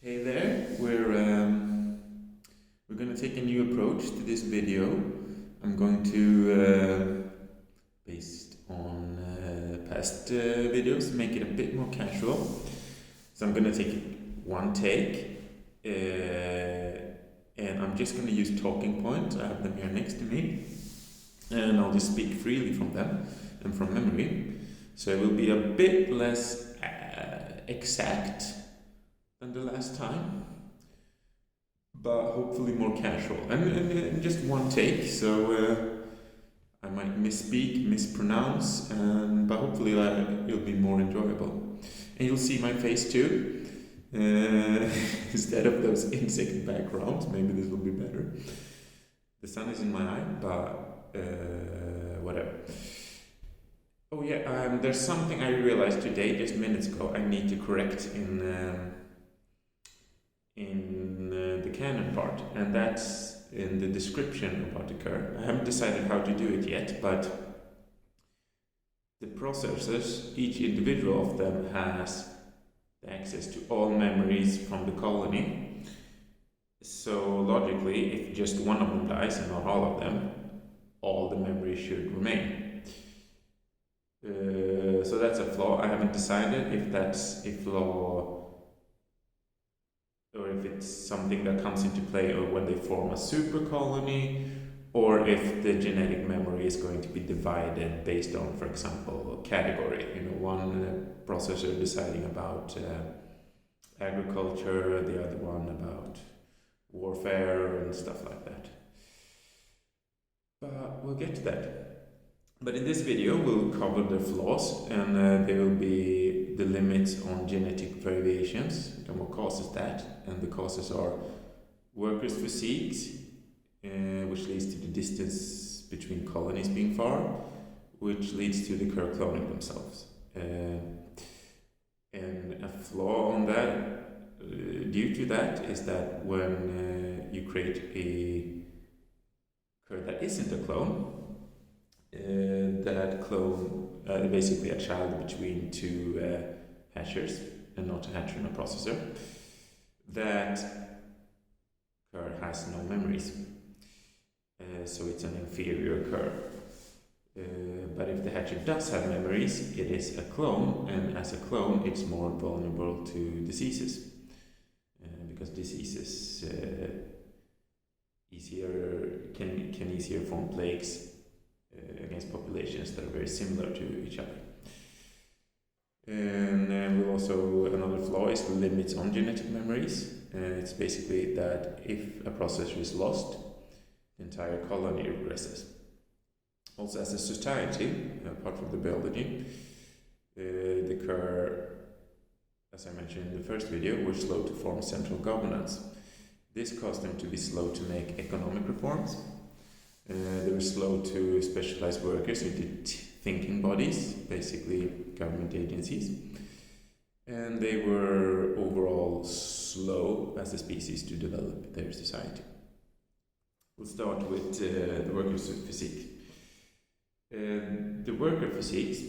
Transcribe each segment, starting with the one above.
Hey there, we're going to take a new approach to this video. I'm going to, based on past videos, make it a bit more casual. So I'm going to take one take, and I'm just going to use talking points. I have them here next to me, and I'll just speak freely from them and from memory. So it will be a bit less exact than the last time, but hopefully more casual and just one take. So I might misspeak, mispronounce, but hopefully it'll be more enjoyable. And you'll see my face too. Instead of those insect backgrounds, maybe this will be better. The sun is in my eye, but whatever. Oh yeah, there's something I realized today, just minutes ago, I need to correct in the canon part, and that's in the description about the Kurr. I haven't decided how to do it yet, but the processors, each individual of them has access to all memories from the colony. So logically, if just one of them dies and not all of them, all the memories should remain. So that's a flaw. I haven't decided if that's a flaw or if it's something that comes into play or when they form a super colony, or if the genetic memory is going to be divided based on, for example, a category. One processor deciding about agriculture, the other one about warfare and stuff like that. But we'll get to that. But in this video, we'll cover the flaws, and there will be the limits on genetic variations and what causes that. And the causes are workers' physiques, which leads to the distance between colonies being far, which leads to the Kurr cloning themselves. And a flaw on that, due to that, is that when you create a Kurr that isn't a clone, that clone, basically a child between two hatchers, and not a hatcher and a processor, that Kurr has no memories. So it's an inferior Kurr. But if the hatcher does have memories, it is a clone, and as a clone, it's more vulnerable to diseases. Because diseases can easier form plagues against populations that are very similar to each other. And we'll also, another flaw is the limits on genetic memories. It's basically that if a processor is lost, the entire colony regresses. Also, as a society, apart from the biology, the Kurr, as I mentioned in the first video, were slow to form central governance. This caused them to be slow to make economic reforms. They were slow to specialize workers into thinking bodies, basically government agencies. And they were overall slow as a species to develop their society. We'll start with the worker's physique. The worker physiques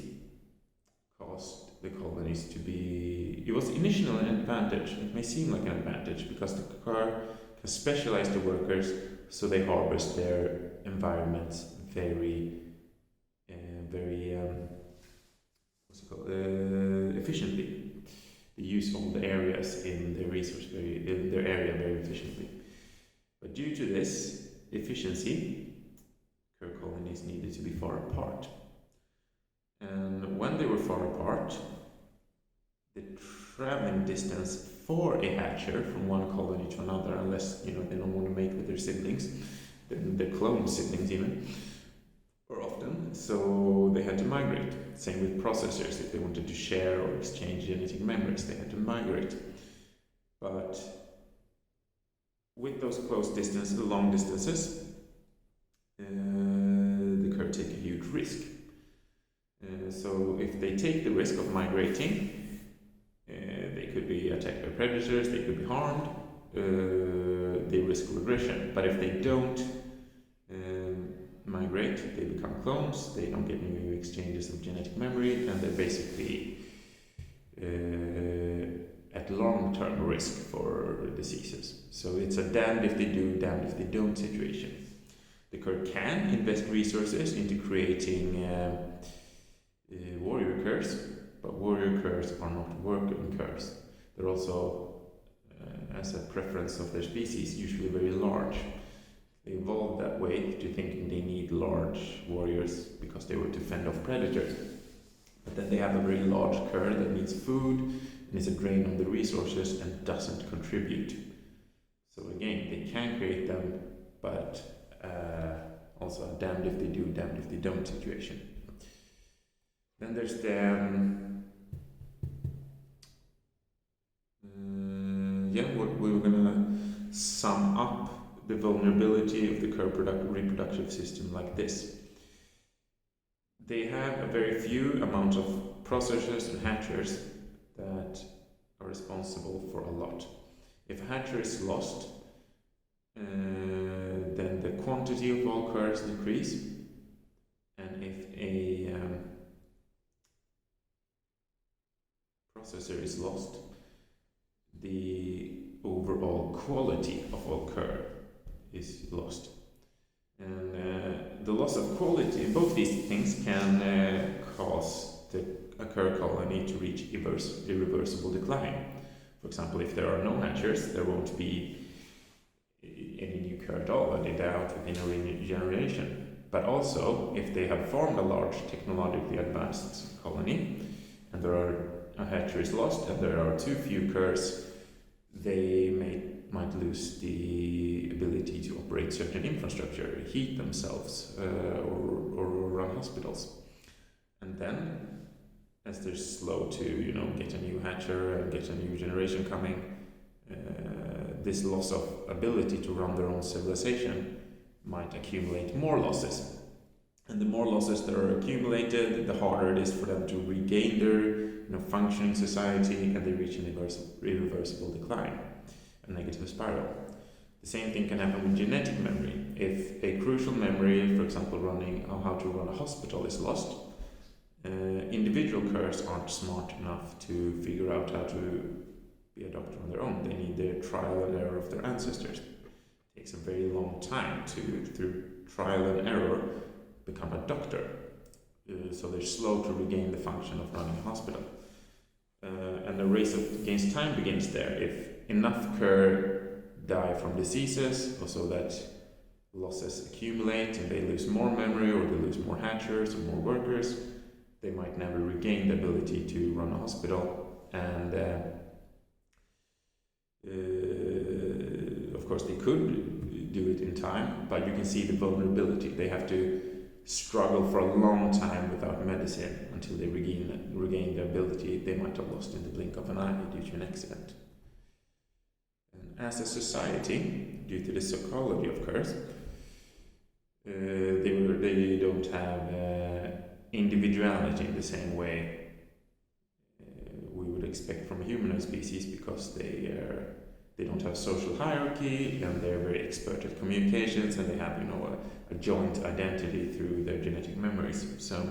caused the colonies to be... It was initially an advantage. It may seem like an advantage because the Kurr can specialize the workers so they harvest their environments very efficiently. They use all the areas in their area very efficiently. But due to this efficiency, Kurr colonies needed to be far apart. And when they were far apart, the traveling distance for a hatcher from one colony to another, unless they don't want to mate with their siblings, their clone siblings even, or often, so they had to migrate. Same with processors. If they wanted to share or exchange genetic memories, they had to migrate. But with those long distances, the Kurr take a huge risk. So if they take the risk of migrating, they could be attacked by predators, they could be harmed, they risk regression. But if they don't migrate, they become clones, they don't get new exchanges of genetic memory, and they're basically at like long-term risk for diseases. So it's a damned if they do, damned if they don't situation. The Kurr can invest resources into creating warrior curs, but warrior curs are not working curs. They're also, as a preference of their species, usually very large. They evolved that way to thinking they need large warriors because they were to fend off predators. But then they have a very large cur that needs food and is a drain on the resources and doesn't contribute. So again, they can create them, but also a damned if they do, damned if they don't situation. Then there's what we were gonna sum up the vulnerability of the Kurr reproductive system like this. They have a very few amount of processors and hatchers that are responsible for a lot. If a hatcher is lost, then the quantity of all curs decrease, and if a processor is lost, the overall quality of all cur is lost. And the loss of quality, both these things can cause a cur colony to reach irreversible decline. For example, if there are no hatchers, there won't be any new cur at all, and they die out within a generation. But also, if they have formed a large technologically advanced colony, and there are a hatcher is lost, and there are too few curs, they might lose the ability to operate certain infrastructure, heat themselves, or run hospitals. And then, as they're slow to get a new hatcher and get a new generation coming, this loss of ability to run their own civilization might accumulate more losses. And the more losses that are accumulated, the harder it is for them to regain their functioning society, and they reach an irreversible decline, a negative spiral. The same thing can happen with genetic memory. If a crucial memory, for example running how to run a hospital, is lost, individual curs aren't smart enough to figure out how to be a doctor on their own. They need the trial and error of their ancestors. It takes a very long time to, through trial and error, become a doctor. So they're slow to regain the function of running a hospital. And the race against time begins there. If enough cur die from diseases, or so that losses accumulate and they lose more memory, or they lose more hatchers or more workers, they might never regain the ability to run a hospital. And of course they could do it in time, but you can see the vulnerability. They have to struggle for a long time without medicine until they regain their ability they might have lost in the blink of an eye due to an accident. And as a society, due to the psychology of curs, they don't have individuality in the same way we would expect from a humanoid species, because they don't have social hierarchy, and they're very expert at communications, and they have a joint identity through their genetic memories. So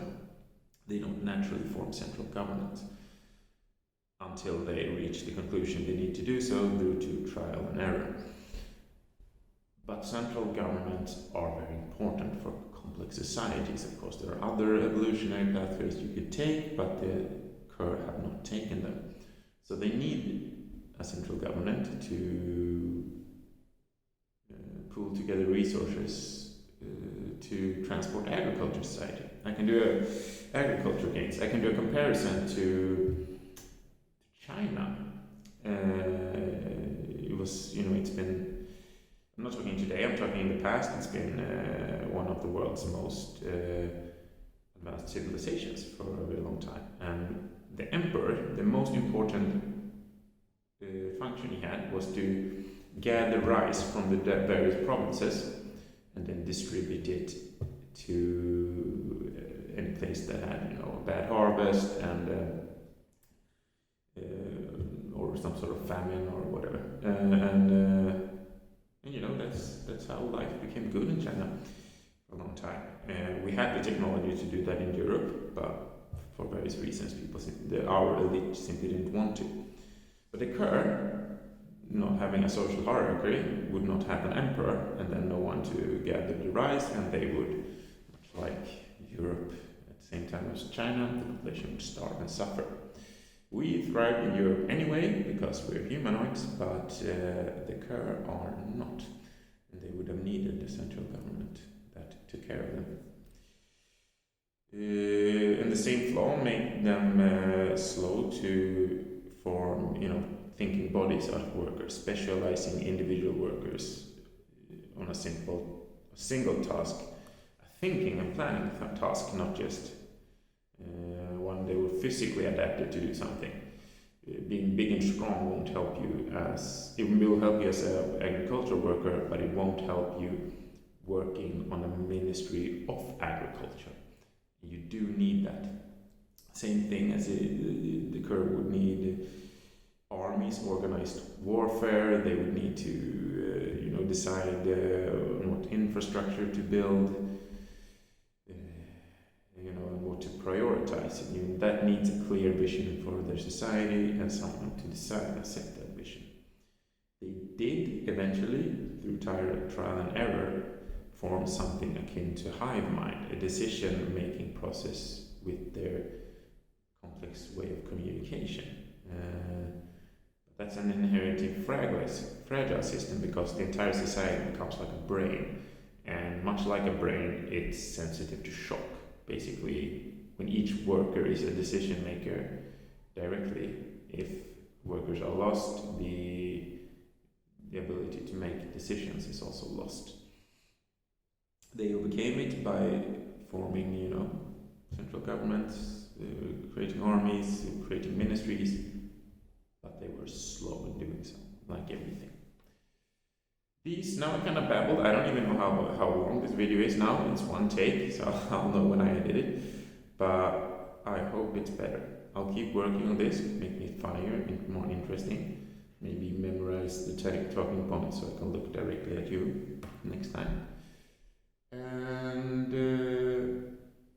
they don't naturally form central government until they reach the conclusion they need to do so due to trial and error. But central governments are very important for complex societies. Of course, there are other evolutionary pathways you could take, but the Kurr have not taken them. So they need a central government to pool together resources to transport agriculture society. I can do agriculture gains. I can do a comparison to China. It was, it's been, I'm not talking today, I'm talking in the past, it's been one of the world's most advanced civilizations for a very long time. And the emperor, the most important function he had was to gather rice from the various provinces and then distribute it to any place that had a bad harvest and or some sort of famine or whatever, and that's how life became good in China for a long time. We had the technology to do that in Europe, but for various reasons, our elite simply didn't want to. But the Kurr, not having a social hierarchy, would not have an emperor and then no one to gather the rice, and they would, like Europe at the same time as China, the population would starve and suffer. We thrive in Europe anyway because we're humanoids, but the Kurr are not, and they would have needed the central government that took care of them. And the same flaw made them slow to form, thinking bodies out of workers, specializing individual workers on a single task, a thinking and planning task, not just one they were physically adapted to do something. Being big and strong won't help you it will help you as an agricultural worker, but it won't help you working on a ministry of agriculture. You do need that. Same thing as the Kurr would need armies, organized warfare. They would need to, decide what infrastructure to build, and what to prioritize. And that needs a clear vision for their society and someone to decide and set that vision. They did eventually, through trial and error, form something akin to hive mind, a decision-making process with their complex way of communication. But that's an inherently fragile system because the entire society becomes like a brain, and much like a brain, it's sensitive to shock. Basically, when each worker is a decision maker directly, if workers are lost, the ability to make decisions is also lost. They overcame it by forming, central governments, creating armies, creating ministries, but they were slow in doing so, like everything. Now I kind of babbled. I don't even know how long this video is now. It's one take, so I'll know when I edit it. But I hope it's better. I'll keep working on this, make it funnier and more interesting. Maybe memorize the talking points so I can look directly at you next time. And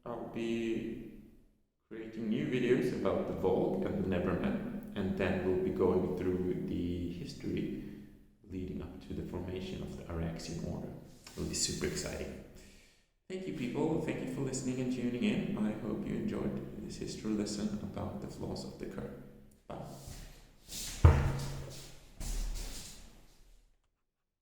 I'll be creating new videos about the Volk and the Neverman, and then we'll be going through the history leading up to the formation of the Araxian Order. It'll be super exciting. Thank you, people. Thank you for listening and tuning in. I hope you enjoyed this history lesson about the flaws of the Kurr.